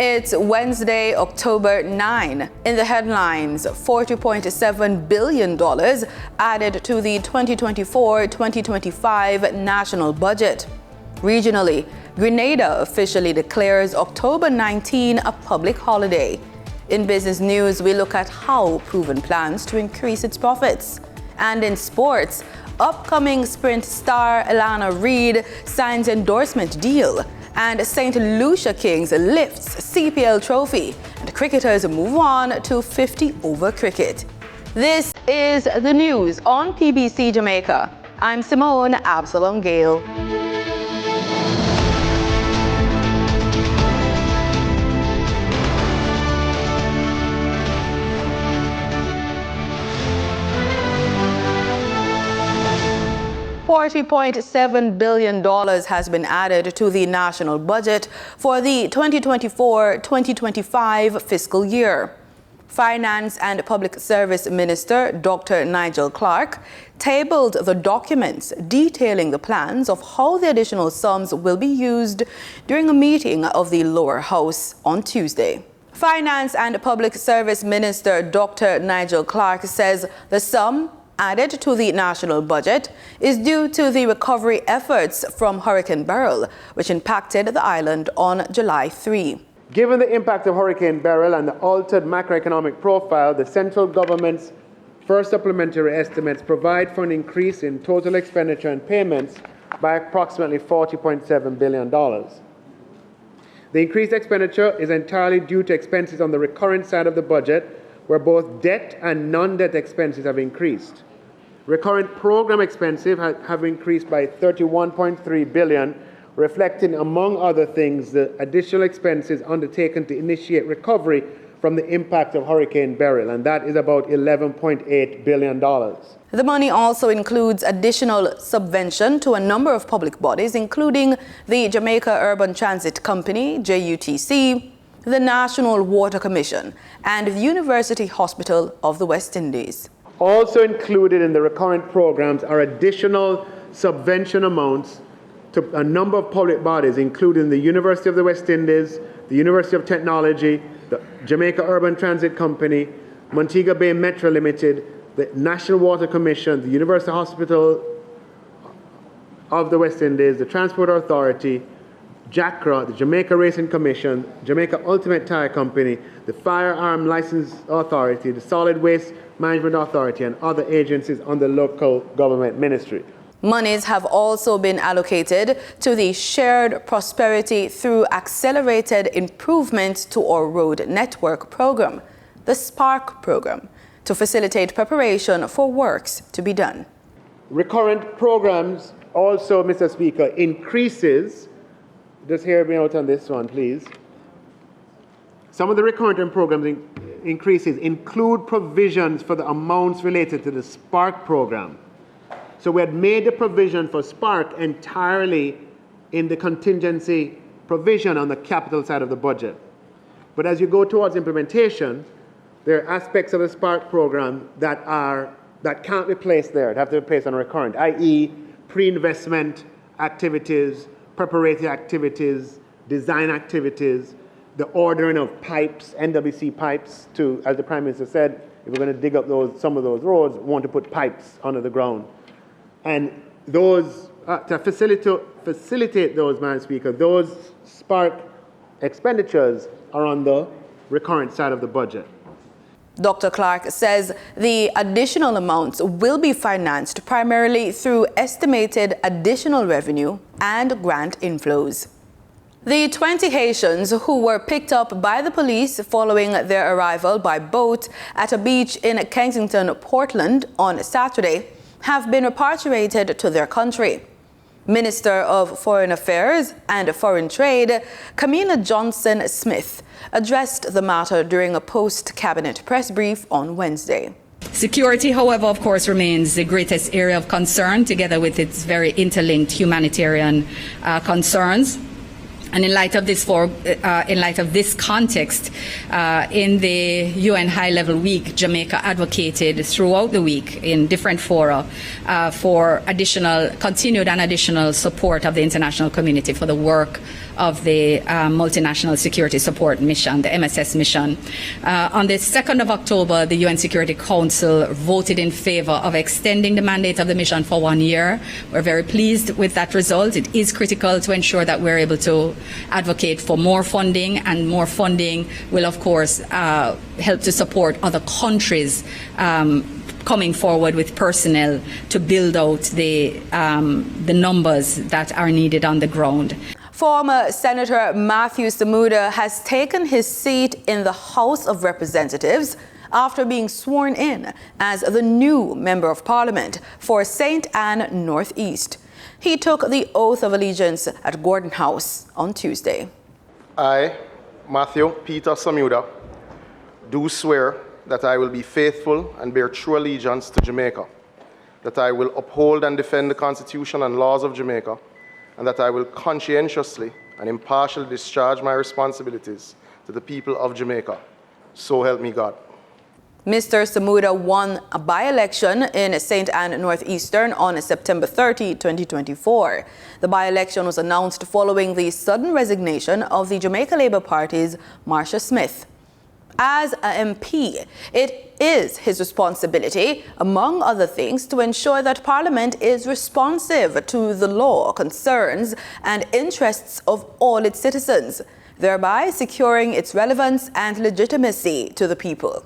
It's Wednesday, October 9. In the headlines, $40.7 billion added to the 2024-2025 national budget. Regionally, Grenada officially declares October 19 a public holiday. In business news, we look at how Proven plans to increase its profits. And in sports, upcoming sprint star Elana Reed signs endorsement deal. And St. Lucia Kings lifts CPL trophy, and cricketers move on to 50 over cricket. This is the news on PBC Jamaica. I'm Simone Absalom Gale. $40.7 billion has been added to the national budget for the 2024-2025 fiscal year. Finance and Public Service Minister Dr. Nigel Clarke tabled the documents detailing the plans of how the additional sums will be used during a meeting of the lower house on Tuesday. Finance and Public Service Minister Dr. Nigel Clarke says the sum added to the national budget is due to the recovery efforts from Hurricane Beryl, which impacted the island on July 3. Given the impact of Hurricane Beryl and the altered macroeconomic profile, the central government's first supplementary estimates provide for an increase in total expenditure and payments by approximately $40.7 billion. The increased expenditure is entirely due to expenses on the recurrent side of the budget, where both debt and non-debt expenses have increased. Recurrent program expenses have increased by $31.3 billion, reflecting, among other things, the additional expenses undertaken to initiate recovery from the impact of Hurricane Beryl, and that is about $11.8 billion. The money also includes additional subvention to a number of public bodies, including the Jamaica Urban Transit Company, JUTC, the National Water Commission, and the University Hospital of the West Indies. Also included in the recurrent programs are additional subvention amounts to a number of public bodies, including the University of the West Indies, the University of Technology, the Jamaica Urban Transit Company, Montego Bay Metro Limited, the National Water Commission, the University Hospital of the West Indies, the Transport Authority, JACRA, the Jamaica Racing Commission, Jamaica Ultimate Tire Company, the Firearm License Authority, the Solid Waste Management Authority, and other agencies under local government ministry. Monies have also been allocated to the Shared Prosperity through Accelerated Improvements to our Road Network program, the SPARK program, to facilitate preparation for works to be done. Recurrent programs also, Mr. Speaker, increases. Just hear me out on this one, please. Some of the recurrent programs increases include provisions for the amounts related to the SPARK program. So we had made the provision for SPARK entirely in the contingency provision on the capital side of the budget. But as you go towards implementation, there are aspects of the SPARK program that can't be placed there. They have to be placed on recurrent, i.e. pre-investment activities, preparatory activities, design activities, the ordering of pipes, NWC pipes, to, as the Prime Minister said, if we're going to dig up some of those roads, we want to put pipes under the ground. And those, to facilitate those, Madam Speaker, those SPARK expenditures are on the recurrent side of the budget. Dr. Clarke says the additional amounts will be financed primarily through estimated additional revenue and grant inflows. The 20 Haitians who were picked up by the police following their arrival by boat at a beach in Kensington, Portland on Saturday have been repatriated to their country. Minister of Foreign Affairs and Foreign Trade, Camilla Johnson-Smith, addressed the matter during a post-cabinet press brief on Wednesday. Security, however, of course, remains the greatest area of concern, together with its very interlinked humanitarian concerns. And in light of this context, in the UN High-Level Week, Jamaica advocated throughout the week in different fora for continued and additional support of the international community for the work of the Multinational Security Support Mission, the MSS mission. On the 2nd of October, the UN Security Council voted in favor of extending the mandate of the mission for 1 year. We're very pleased with that result. It is critical to ensure that we're able to advocate for more funding, and more funding will, of course, help to support other countries coming forward with personnel to build out the numbers that are needed on the ground. Former Senator Matthew Samuda has taken his seat in the House of Representatives after being sworn in as the new Member of Parliament for St. Ann Northeast. He took the oath of allegiance at Gordon House on Tuesday. I, Matthew Peter Samuda, do swear that I will be faithful and bear true allegiance to Jamaica, that I will uphold and defend the Constitution and laws of Jamaica, and that I will conscientiously and impartially discharge my responsibilities to the people of Jamaica. So help me God. Mr. Samuda won a by-election in St. Ann Northeastern on September 30, 2024. The by-election was announced following the sudden resignation of the Jamaica Labour Party's Marcia Smith. As an MP, it is his responsibility, among other things, to ensure that Parliament is responsive to the law, concerns and interests of all its citizens, thereby securing its relevance and legitimacy to the people.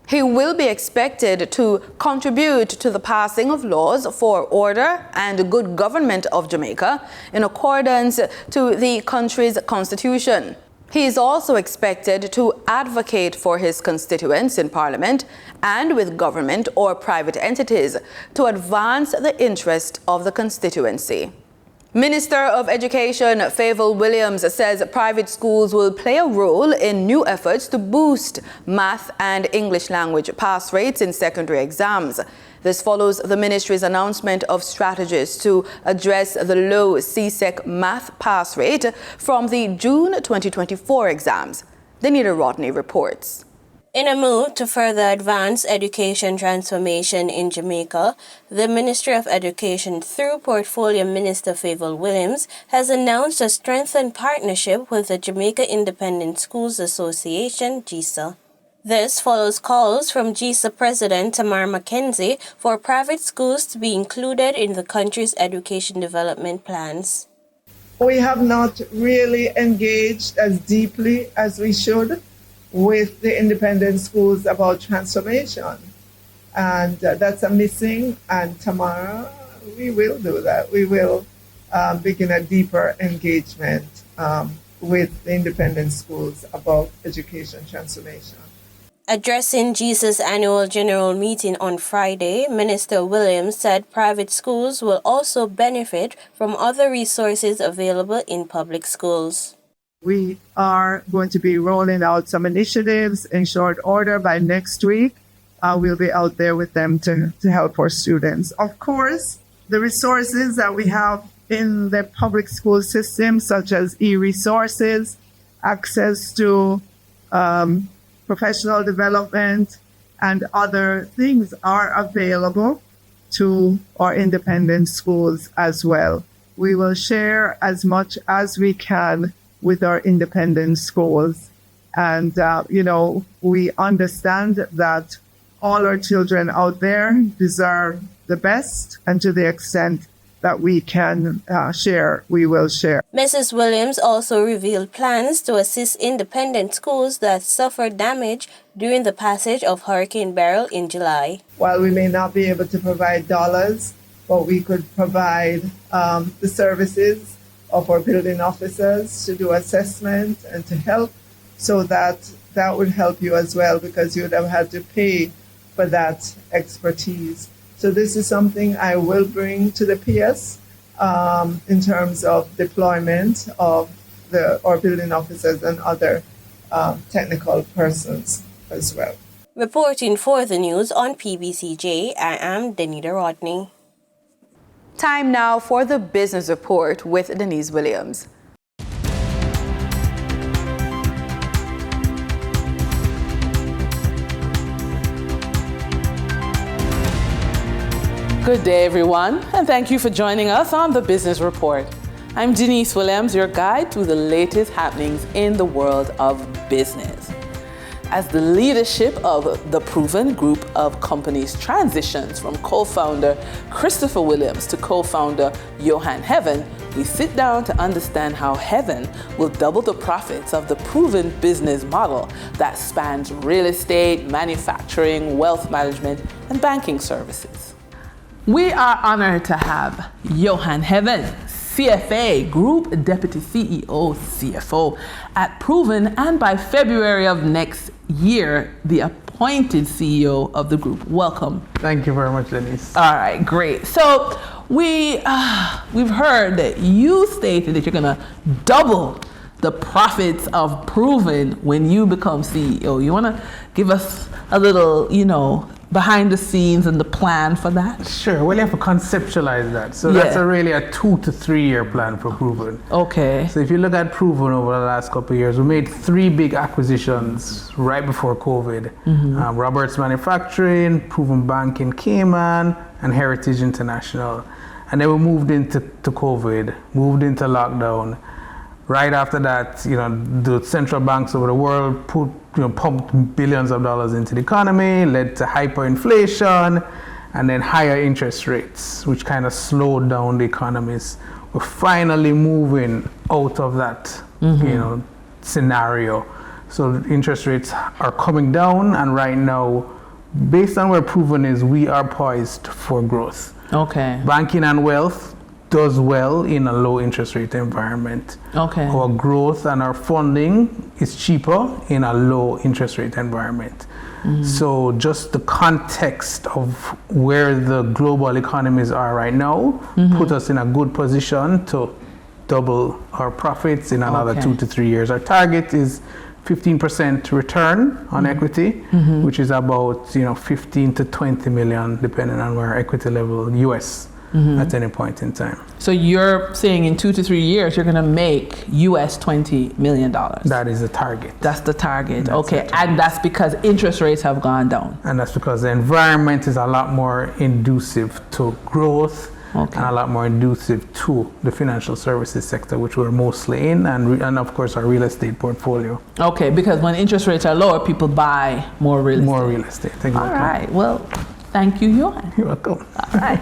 He will be expected to contribute to the passing of laws for order and good government of Jamaica in accordance to the country's constitution. He is also expected to advocate for his constituents in Parliament and with government or private entities to advance the interest of the constituency. Minister of Education Favour Williams says private schools will play a role in new efforts to boost math and English language pass rates in secondary exams. This follows the ministry's announcement of strategies to address the low CSEC math pass rate from the June 2024 exams. Danita Rodney reports. In a move to further advance education transformation in Jamaica, the Ministry of Education, through Portfolio Minister Favour Williams, has announced a strengthened partnership with the Jamaica Independent Schools Association, JISA. This follows calls from JISA President Tamar Mackenzie for private schools to be included in the country's education development plans. We have not really engaged as deeply as we should with the independent schools about transformation. And that's a missing, and tomorrow we will do that. We will begin a deeper engagement with the independent schools about education transformation. Addressing JISA's annual general meeting on Friday, Minister Williams said private schools will also benefit from other resources available in public schools. We are going to be rolling out some initiatives in short order by next week. We'll be out there with them to help our students. Of course, the resources that we have in the public school system, such as e-resources, access to professional development, and other things are available to our independent schools as well. We will share as much as we can with our independent schools. And, we understand that all our children out there deserve the best, and to the extent that we can share, we will share. Mrs. Williams also revealed plans to assist independent schools that suffered damage during the passage of Hurricane Beryl in July. While we may not be able to provide dollars, but we could provide the services of our building officers to do assessment and to help, so that would help you as well, because you would have had to pay for that expertise. So this is something I will bring to the PS in terms of deployment of our building officers and other technical persons as well. Reporting for the news on PBCJ, I am Danita Rodney. Time now for the Business Report with Denise Williams. Good day, everyone, and thank you for joining us on the Business Report. I'm Denise Williams, your guide through the latest happenings in the world of business. As the leadership of the Proven Group of Companies transitions from co-founder Christopher Williams to co-founder Johan Heaven, we sit down to understand how Heaven will double the profits of the proven business model that spans real estate, manufacturing, wealth management, and banking services. We are honored to have Johan Heaven, CFA, Group Deputy CEO, CFO at Proven, and by February of next year, the appointed CEO of the group. Welcome. Thank you very much, Denise. All right, great. So we've heard that you stated that you're going to double the profits of Proven when you become CEO. You want to give us a little, behind the scenes and the plan for that? Sure. Well, you have to conceptualize that. So that's really a 2 to 3 year plan for Proven. Okay. So if you look at Proven over the last couple of years, we made 3 big acquisitions right before COVID. Roberts Manufacturing, Proven Bank in Cayman, and Heritage International. And then we moved into COVID, moved into lockdown. Right after that, the central banks over the world pumped billions of dollars into the economy, led to hyperinflation, and then higher interest rates, which kind of slowed down the economies. We're finally moving out of that, scenario. So interest rates are coming down, and right now, based on where Proven is, we are poised for growth. Okay. Banking and wealth does well in a low interest rate environment. Okay. Our growth and our funding is cheaper in a low interest rate environment. So just the context of where the global economies are right now put us in a good position to double our profits in another 2 to 3 years. Our target is 15% return on equity, which is about 15 to 20 million, depending on where equity level US at any point in time. So you're saying in 2 to 3 years, you're going to make US $20 million. That is the target. That's the target. Okay. And that's because interest rates have gone down. And that's because the environment is a lot more inducive to growth and a lot more inducive to the financial services sector, which we're mostly in, and of course our real estate portfolio. Okay, because when interest rates are lower, people buy more real estate. More real estate. Exactly. All right. Well, thank you, Johan. You're welcome. All right.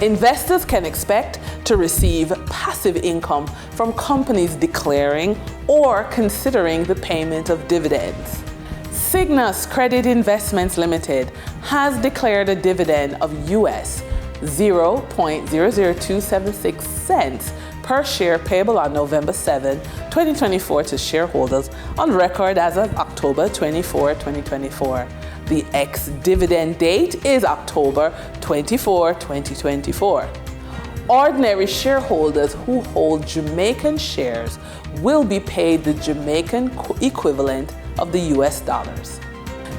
Investors can expect to receive passive income from companies declaring or considering the payment of dividends. Cygnus Credit Investments Limited has declared a dividend of US 0.00276 cents per share payable on November 7, 2024 to shareholders on record as of October 24, 2024. The ex-dividend date is October 24, 2024. Ordinary shareholders who hold Jamaican shares will be paid the Jamaican equivalent of the US dollars.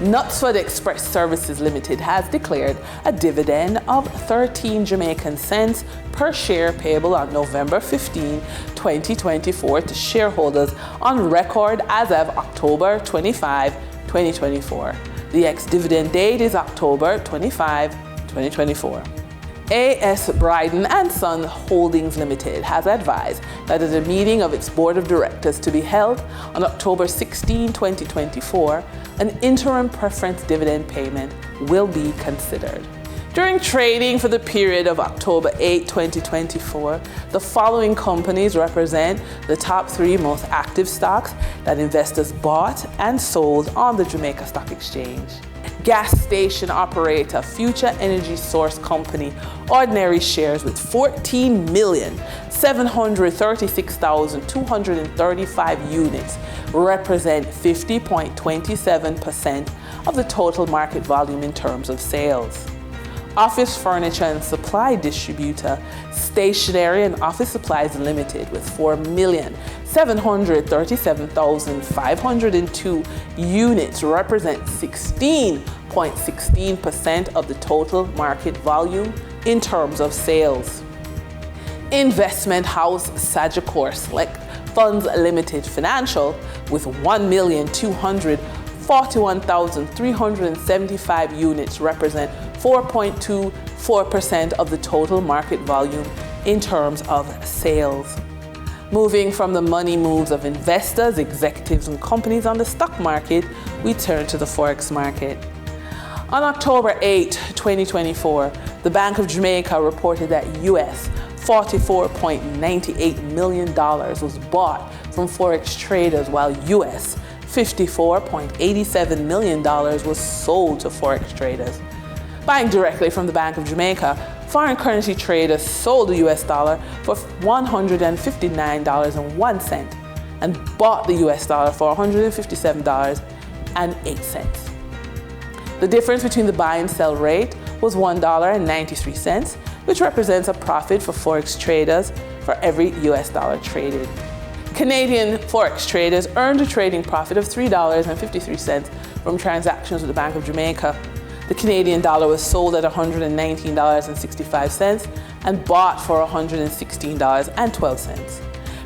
Knutsford Express Services Limited has declared a dividend of 13 Jamaican cents per share payable on November 15, 2024 to shareholders on record as of October 25, 2024. The ex-dividend date is October 25, 2024. A.S. Bryden & Son Holdings Limited has advised that at a meeting of its board of directors to be held on October 16, 2024, an interim preference dividend payment will be considered. During trading for the period of October 8, 2024, the following companies represent the top 3 most active stocks that investors bought and sold on the Jamaica Stock Exchange. Gas station operator Future Energy Source Company ordinary shares with 14,736,235 units represent 50.27% of the total market volume in terms of sales. Office Furniture and Supply Distributor Stationery and Office Supplies Limited with 4,737,502 units represent 16.16% of the total market volume in terms of sales. Investment House Sagicor Select Funds Limited Financial with 1,241,375 units represent 4.24% of the total market volume in terms of sales. Moving from the money moves of investors, executives, and companies on the stock market, we turn to the forex market. On October 8, 2024, the Bank of Jamaica reported that US $44.98 million was bought from forex traders, while US $54.87 million was sold to forex traders. Buying directly from the Bank of Jamaica, foreign currency traders sold the US dollar for $159.01 and bought the US dollar for $157.08. The difference between the buy and sell rate was $1.93, which represents a profit for forex traders for every US dollar traded. Canadian forex traders earned a trading profit of $3.53 from transactions with the Bank of Jamaica. The Canadian dollar was sold at $119.65 and bought for $116.12.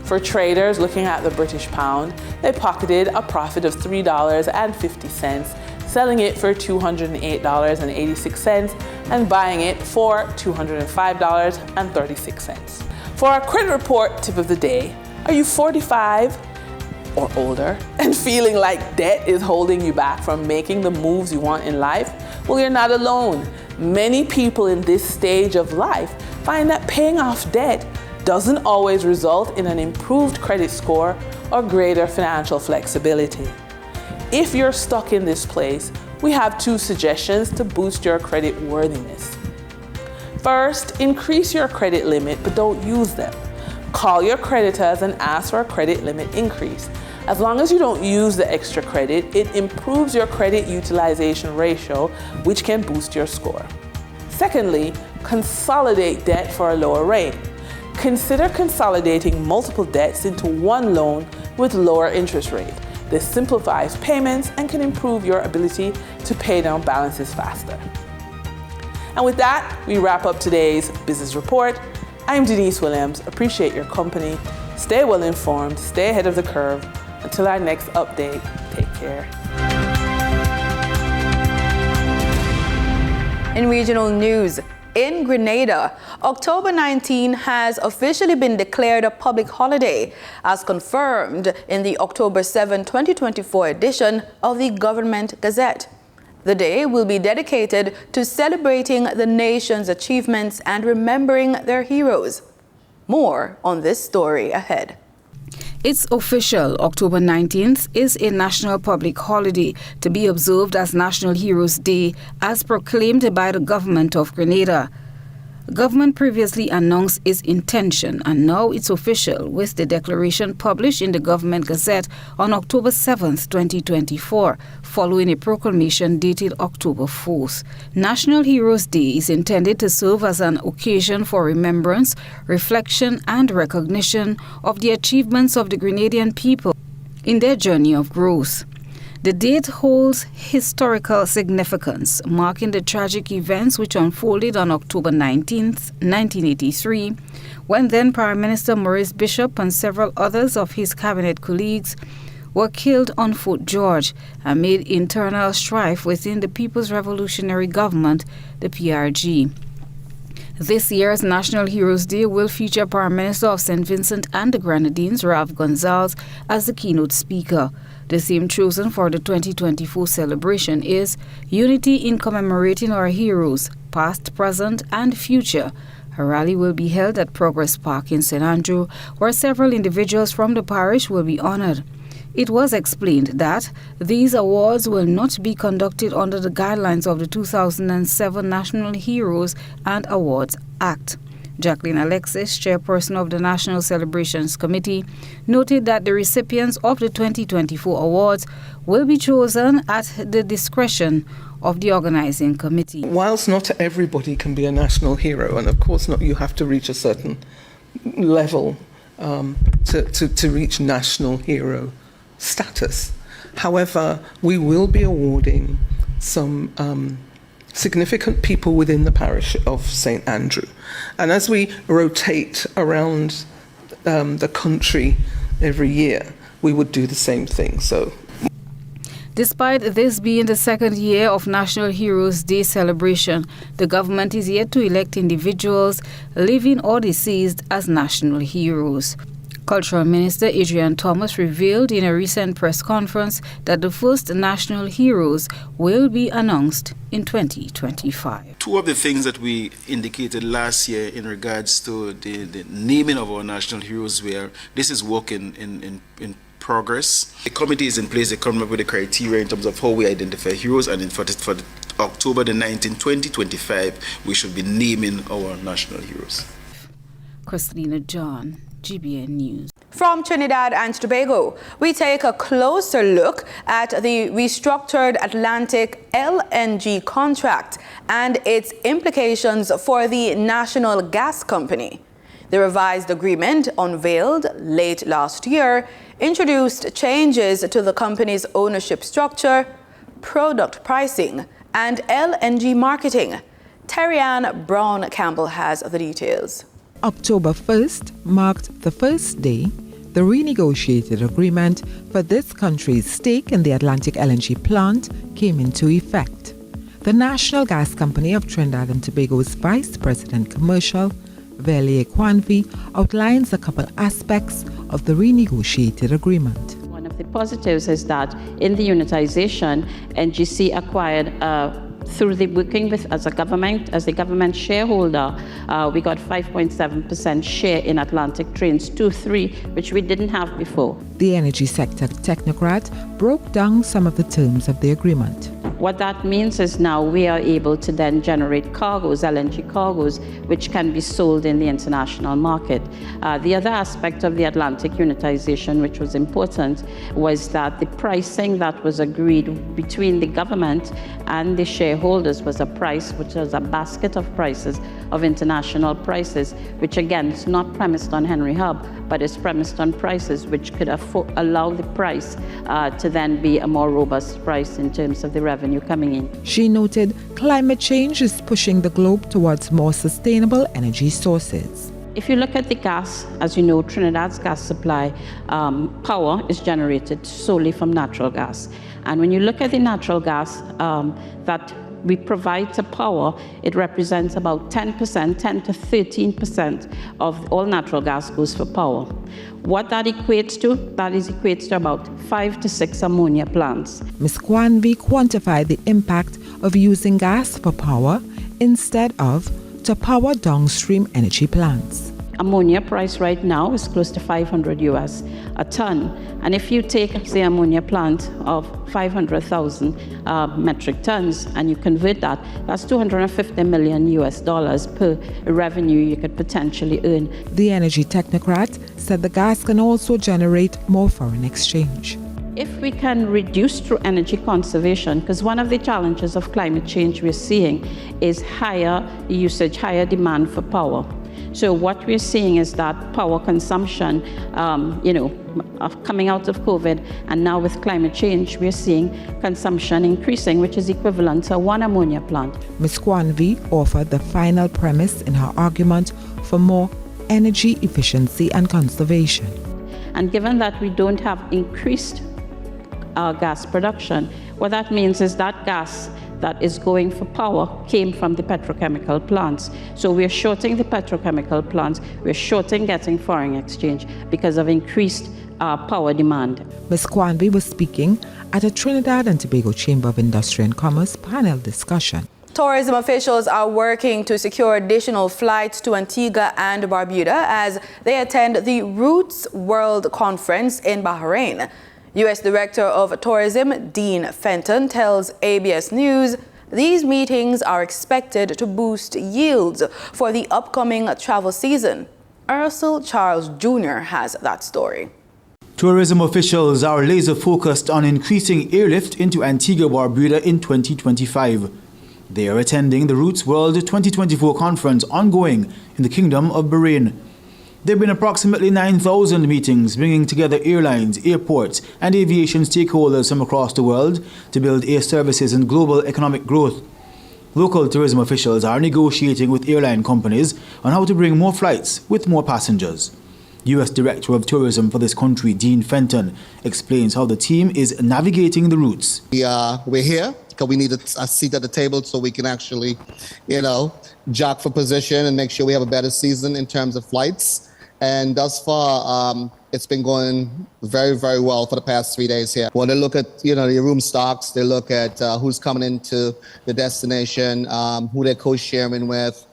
For traders looking at the British pound, they pocketed a profit of $3.50, selling it for $208.86 and buying it for $205.36. For our credit report tip of the day, are you 45 or older and feeling like debt is holding you back from making the moves you want in life? Well, you're not alone. Many people in this stage of life find that paying off debt doesn't always result in an improved credit score or greater financial flexibility. If you're stuck in this place, we have 2 suggestions to boost your credit worthiness. First, increase your credit limit, but don't use them. Call your creditors and ask for a credit limit increase. As long as you don't use the extra credit, it improves your credit utilization ratio, which can boost your score. Secondly, consolidate debt for a lower rate. Consider consolidating multiple debts into one loan with lower interest rate. This simplifies payments and can improve your ability to pay down balances faster. And with that, we wrap up today's business report. I'm Denise Williams. Appreciate your company. Stay well informed, stay ahead of the curve. Until our next update, take care. In regional news, in Grenada, October 19 has officially been declared a public holiday, as confirmed in the October 7, 2024 edition of the Government Gazette. The day will be dedicated to celebrating the nation's achievements and remembering their heroes. More on this story ahead. It's official. October 19th is a national public holiday to be observed as National Heroes Day, as proclaimed by the government of Grenada. Government previously announced its intention, and now it's official, with the declaration published in the Government Gazette on October 7th, 2024, following a proclamation dated October 4th. National Heroes Day is intended to serve as an occasion for remembrance, reflection, and recognition of the achievements of the Grenadian people in their journey of growth. The date holds historical significance, marking the tragic events which unfolded on October 19, 1983, when then Prime Minister Maurice Bishop and several others of his cabinet colleagues were killed on Fort George amid internal strife within the People's Revolutionary Government, the PRG. This year's National Heroes Day will feature Prime Minister of St. Vincent and the Grenadines, Ralph Gonsalves, as the keynote speaker. The theme chosen for the 2024 celebration is Unity in Commemorating Our Heroes, Past, Present, and Future. A rally will be held at Progress Park in St. Andrew, where several individuals from the parish will be honored. It was explained that these awards will not be conducted under the guidelines of the 2007 National Heroes and Awards Act. Jacqueline Alexis, chairperson of the National Celebrations Committee, noted that the recipients of the 2024 awards will be chosen at the discretion of the organizing committee. Whilst not everybody can be a national hero, and of course not, you have to reach a certain level to reach national hero status. However, we will be awarding some significant people within the parish of St. Andrew. And as we rotate around the country every year, we would do the same thing. So, despite this being the second year of National Heroes Day celebration, the government is yet to elect individuals, living or deceased, as national heroes. Cultural Minister Adrian Thomas revealed in a recent press conference that the first national heroes will be announced in 2025. Two of the things that we indicated last year in regards to the naming of our national heroes were, this is work in progress. The committee is in place to come up with the criteria in terms of how we identify heroes, and for October the 19th, 2025, we should be naming our national heroes. Christina John, GBN News. From Trinidad and Tobago, we take a closer look at the restructured Atlantic LNG contract and its implications for the national gas company. The revised agreement, unveiled late last year, introduced changes to the company's ownership structure, product pricing, and LNG marketing. Terry-Ann Brown-Campbell has the details. October 1st marked the first day the renegotiated agreement for this country's stake in the Atlantic LNG plant came into effect. The National Gas Company of Trinidad and Tobago's Vice President Commercial, Vele Kwanvi, outlines a couple aspects of the renegotiated agreement. One of the positives is that in the unitization, NGC acquired through the working with as a government shareholder, we got 5.7% share in Atlantic Trains 2-3, which we didn't have before. The energy sector technocrat broke down some of the terms of the agreement. What that means is now we are able to then generate cargoes, LNG cargoes, which can be sold in the international market. The other aspect of the Atlantic unitization, which was important, was that the pricing that was agreed between the government and the shareholders was a price which was a basket of prices, of international prices, which again is not premised on Henry Hub, but is premised on prices which could allow the price to then be a more robust price in terms of the revenue coming in. She noted climate change is pushing the globe towards more sustainable energy sources. If you look at the gas, as you know, Trinidad's gas supply power is generated solely from natural gas. And when you look at the natural gas that we provide to power, it represents about 10%, 10 to 13% of all natural gas goes for power. What that equates to? That equates to about 5 to 6 ammonia plants. Ms. Kwanvi quantified the impact of using gas for power instead of to power downstream energy plants. Ammonia price right now is close to $500 a ton. And if you take, say, ammonia plant of 500,000 metric tons and you convert that, that's $250 million per revenue you could potentially earn. The energy technocrat said the gas can also generate more foreign exchange. If we can reduce through energy conservation, because one of the challenges of climate change we're seeing is higher usage, higher demand for power. So what we're seeing is that power consumption, coming out of COVID, and now with climate change, we're seeing consumption increasing, which is equivalent to one ammonia plant. Ms. Kwanvi offered the final premise in her argument for more energy efficiency and conservation. And given that we don't have increased gas production, what that means is that gas that is going for power came from the petrochemical plants. So we're shorting the petrochemical plants, we're shorting getting foreign exchange because of increased power demand. Ms. Kwanvi was speaking at a Trinidad and Tobago Chamber of Industry and Commerce panel discussion. Tourism officials are working to secure additional flights to Antigua and Barbuda as they attend the Roots World Conference in Bahrain. U.S. Director of Tourism Dean Fenton tells ABS News these meetings are expected to boost yields for the upcoming travel season. Ursel Charles Jr. has that story. Tourism officials are laser focused on increasing airlift into Antigua Barbuda in 2025. They are attending the Roots World 2024 conference ongoing in the Kingdom of Bahrain. There have been approximately 9,000 meetings bringing together airlines, airports, and aviation stakeholders from across the world to build air services and global economic growth. Local tourism officials are negotiating with airline companies on how to bring more flights with more passengers. U.S. Director of Tourism for this country, Dean Fenton, explains how the team is navigating the routes. We're here because we need a seat at the table so we can actually, jock for position and make sure we have a better season in terms of flights. And thus far, it's been going very, very well for the past 3 days here. Well, they look at, the room stocks, they look at who's coming into the destination, who they're co-sharing with,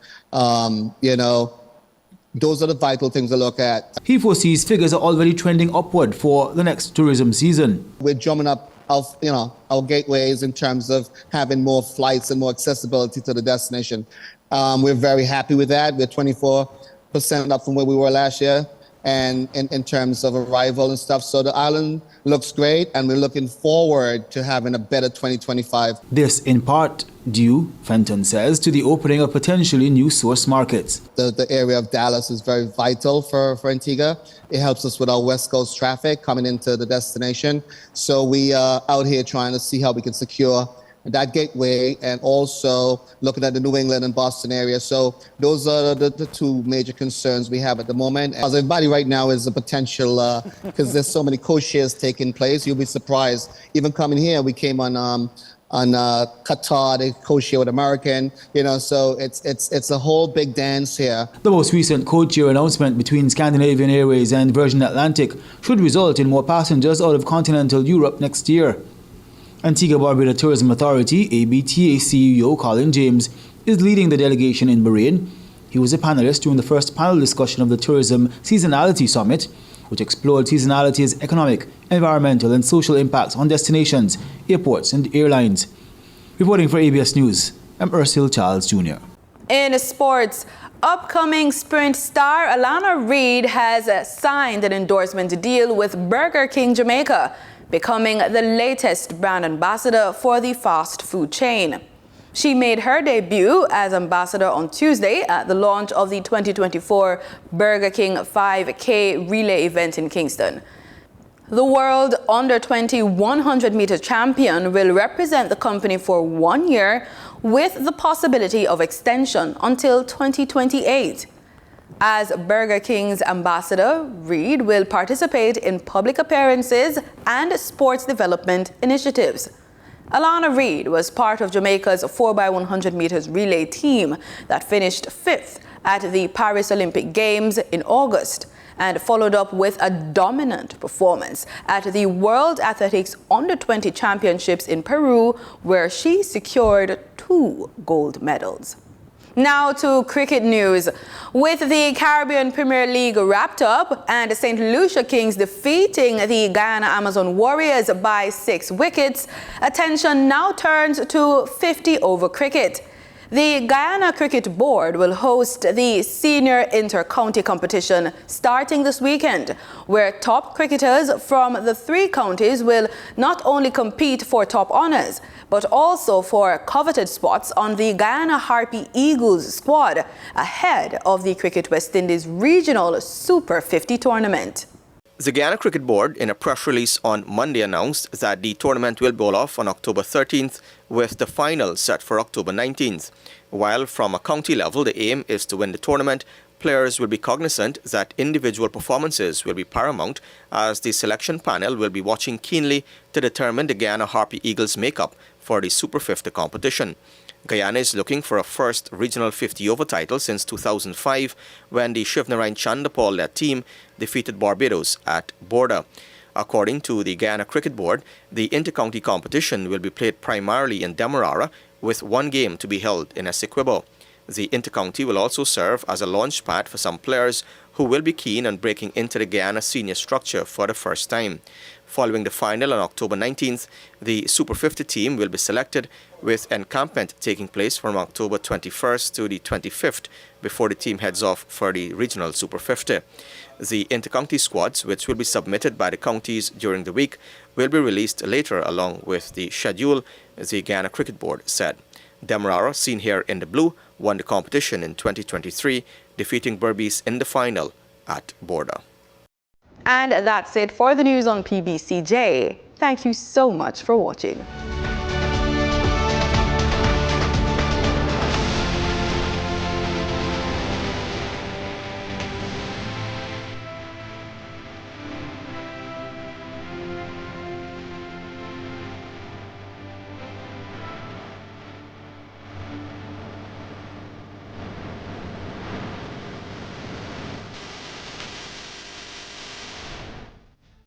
those are the vital things to look at. He foresees figures are already trending upward for the next tourism season. We're drumming up our gateways in terms of having more flights and more accessibility to the destination. We're very happy with that. We're 24% up from where we were last year, and in terms of arrival and stuff. So the island looks great, and we're looking forward to having a better 2025. This in part due, Fenton says, to the opening of potentially new source markets. The area of Dallas is very vital for Antigua. It helps us with our West Coast traffic coming into the destination. So we are out here trying to see how we can secure that gateway, and also looking at the New England and Boston area. So those are the two major concerns we have at the moment. As everybody right now is a potential, because there's so many co-shares taking place. You'll be surprised. Even coming here, we came on Qatar, they co-share with American, so it's a whole big dance here. The most recent code-share announcement between Scandinavian Airways and Virgin Atlantic should result in more passengers out of continental Europe next year. Antigua Barbuda Tourism Authority, ABTA CEO Colin James, is leading the delegation in Bahrain. He was a panelist during the first panel discussion of the Tourism Seasonality Summit, which explored seasonality's economic, environmental and social impacts on destinations, airports and airlines. Reporting for ABS News, I'm Ursil Charles Jr. In sports, upcoming sprint star Alana Reid has signed an endorsement deal with Burger King Jamaica, becoming the latest brand ambassador for the fast food chain. She made her debut as ambassador on Tuesday at the launch of the 2024 Burger King 5K relay event in Kingston. The world under-20 100-meter champion will represent the company for 1 year with the possibility of extension until 2028. As Burger King's ambassador, Reid will participate in public appearances and sports development initiatives. Alana Reid was part of Jamaica's 4x100 meters relay team that finished 5th at the Paris Olympic Games in August and followed up with a dominant performance at the World Athletics Under-20 Championships in Peru, where she secured 2 gold medals. Now to cricket news. With the Caribbean Premier League wrapped up and St. Lucia Kings defeating the Guyana Amazon Warriors by 6 wickets, attention now turns to 50-over cricket. The Guyana Cricket Board will host the senior inter-county competition starting this weekend, where top cricketers from the 3 counties will not only compete for top honours, but also for coveted spots on the Guyana Harpy Eagles squad ahead of the Cricket West Indies Regional Super 50 tournament. The Guyana Cricket Board, in a press release on Monday, announced that the tournament will roll off on October 13th, with the final set for October 19th. While from a county level, the aim is to win the tournament, players will be cognizant that individual performances will be paramount, as the selection panel will be watching keenly to determine the Guyana Harpy Eagles makeup for the Super 50 competition. Guyana is looking for a first regional 50-over title since 2005, when the Shivnarine Chandapal-led team defeated Barbados at Border. According to the Guyana Cricket Board, the inter-county competition will be played primarily in Demerara, with 1 game to be held in Essequibo. The inter-county will also serve as a launch pad for some players who will be keen on breaking into the Guyana senior structure for the first time. Following the final on October 19th, the Super 50 team will be selected, with encampment taking place from October 21st to the 25th before the team heads off for the regional Super 50. The inter-county squads, which will be submitted by the counties during the week, will be released later along with the schedule, the Guyana Cricket Board said. Demerara, seen here in the blue, won the competition in 2023, defeating Berbice in the final at Border. And that's it for the news on PBCJ. Thank you so much for watching.